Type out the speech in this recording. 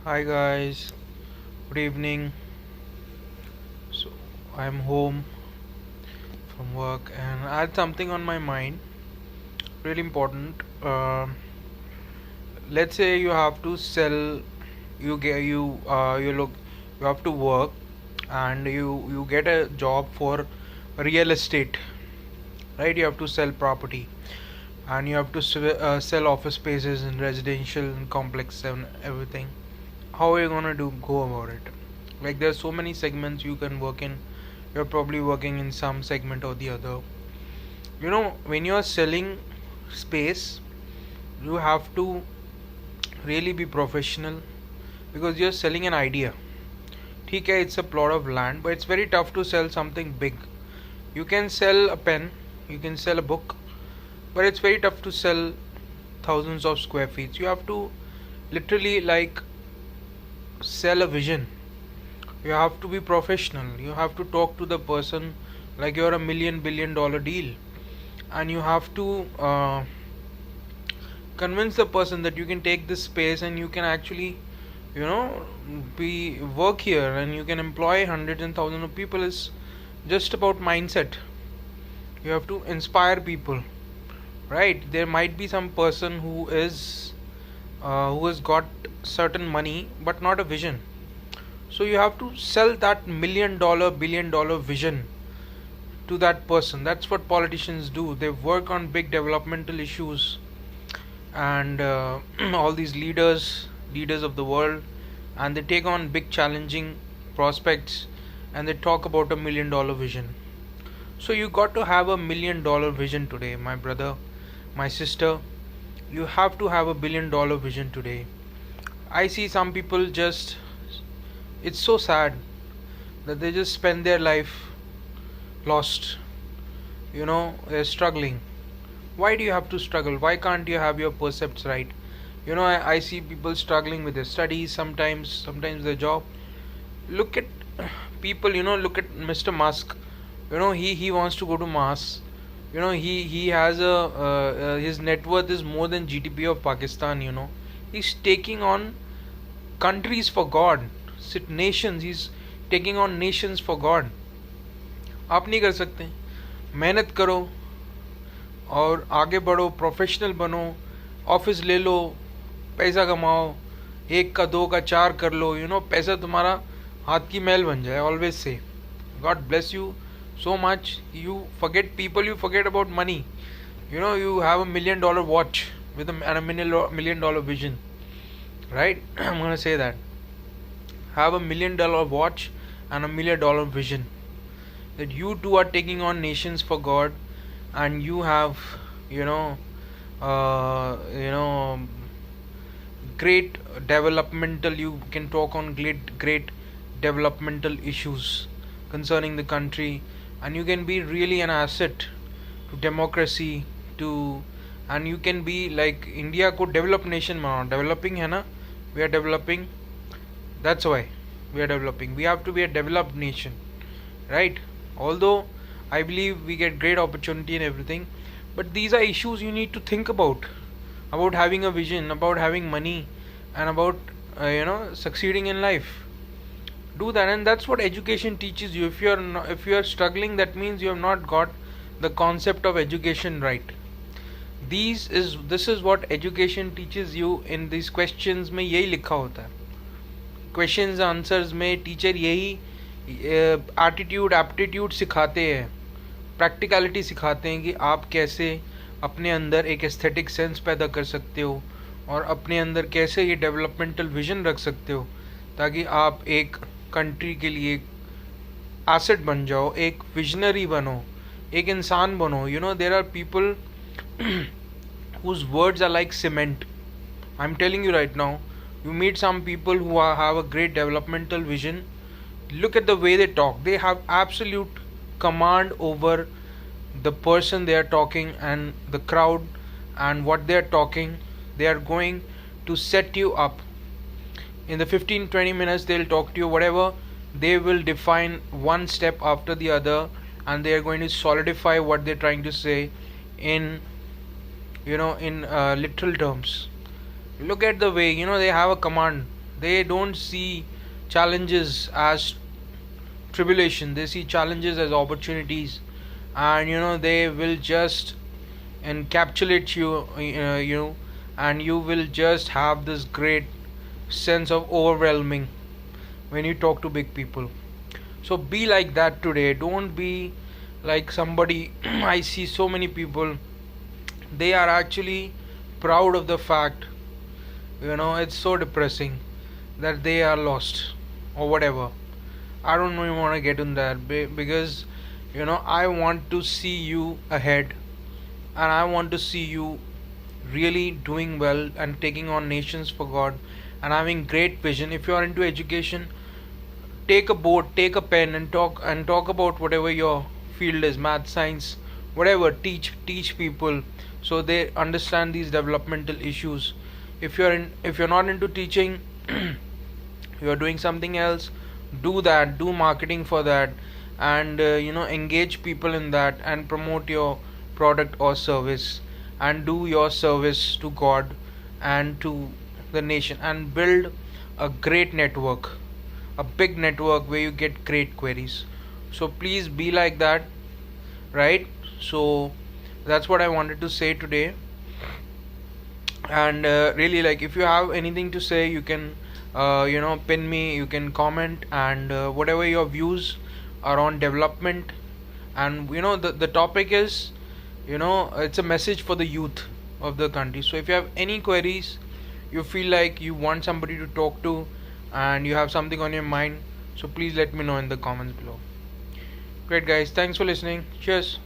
Hi guys, good evening. So I'm home from work and I had something on my mind, really important. Let's say you have to sell, you get you look, you have to work, and you get a job for real estate, right? You have to sell property, and you have to sell office spaces in residential and complex and everything. How are you gonna go about it? Like there's so many segments you can work in. You're probably working in some segment or the other. When you're selling space, you have to really be professional because you're selling an idea. Okay, it's a plot of land, but it's very tough to sell something big. You can sell a pen, you can sell a book, but it's very tough to sell thousands of square feet. You have to literally like sell a vision. You have to be professional. You have to talk to the person like you're a $1 billion deal, and you have to convince the person that you can take this space and you can actually, you know, be work here and you can employ hundreds and thousands of people. Is just about mindset. You have to inspire people, right? There might be some person who has got certain money but not a vision. So you have to sell that $1 million, $1 billion vision to that person. That's what politicians do. They work on big developmental issues, and all these leaders of the world, and they take on big challenging prospects, and they talk about $1 million vision. So you got to have $1 million vision today, my brother, my sister. You have to have $1 billion vision today. I see some people just, it's so sad that they just spend their life lost. They're struggling. Why do you have to struggle? Why can't you have your percepts right? I see people struggling with their studies, sometimes their job. Look at people, look at Mr. Musk. He wants to go to Mars. He has his net worth is more than GDP of Pakistan. He's taking on countries for God, nations. He's taking on nations for God. आप नहीं कर सकते? मेहनत करो और आगे बढ़ो, professional बनो, ऑफिस ले लो, पैसा कमाओ, एक का दो का चार कर लो. पैसा तुम्हारा हाथ की मैल बन जाए. Always say God bless you so much. You forget people, you forget about money. You have $1 million watch with and $1 million vision, right? I'm gonna say that. Have $1 million watch and $1 million vision, that you too are taking on nations for God, and you have, you know uh, you know great developmental, you can talk on great developmental issues concerning the country, and you can be really an asset to democracy, to and you can be like India को develop nation मानो. Developing है ना, we are developing. That's why we are developing. We have to be a developed nation, right? Although I believe we get great opportunity and everything, but these are issues you need to think about having a vision, about having money, and about succeeding in life. Do that, and that's what education teaches you. If you are struggling, that means you have not got the concept of education right. This is what education teaches you. In these questions में यही लिखा होता है. Questions answers में teacher यही attitude aptitude सिखाते हैं, practicality सिखाते हैं कि आप कैसे अपने अंदर एक एस्थेटिक सेंस पैदा कर सकते हो और अपने अंदर कैसे ये डेवलपमेंटल विजन रख सकते हो, ताकि आप एक कंट्री के लिए एसेट बन जाओ, एक विजनरी बनो, एक इंसान बनो. There are people whose words are like cement. I'm telling you right now, you meet some people who have a great developmental vision. Look at the way they talk. They have absolute command over the person they are talking and the crowd and what they are talking. They are going to set you up. In the 15-20 minutes they'll talk to you, whatever. They will define one step after the other, and they are going to solidify what they're trying to say in literal terms. Look at the way, they have a command. They don't see challenges as tribulation, they see challenges as opportunities. And they will just encapsulate you, and you will just have this great sense of overwhelming when you talk to big people. So be like that today. Don't be like somebody. I see so many people, they are actually proud of the fact, it's so depressing that they are lost or whatever. I don't even want to get in that because I want to see you ahead, and I want to see you really doing well and taking on nations for God and having great vision. If you are into education, take a board, take a pen, and talk about whatever your field is, math, science, whatever. Teach people so they understand these developmental issues. If you're not into teaching, you are doing something else, do that, do marketing for that, and engage people in that and promote your product or service, and do your service to God and to the nation, and build a great network, a big network where you get great queries. So please be like that, right? So that's what I wanted to say today. And really, like, if you have anything to say, you can pin me, you can comment, and whatever your views are on development. And the topic is, it's a message for the youth of the country. So if you have any queries, you feel like you want somebody to talk to, and you have something on your mind, so please let me know in the comments below. Great guys, thanks for listening. Cheers.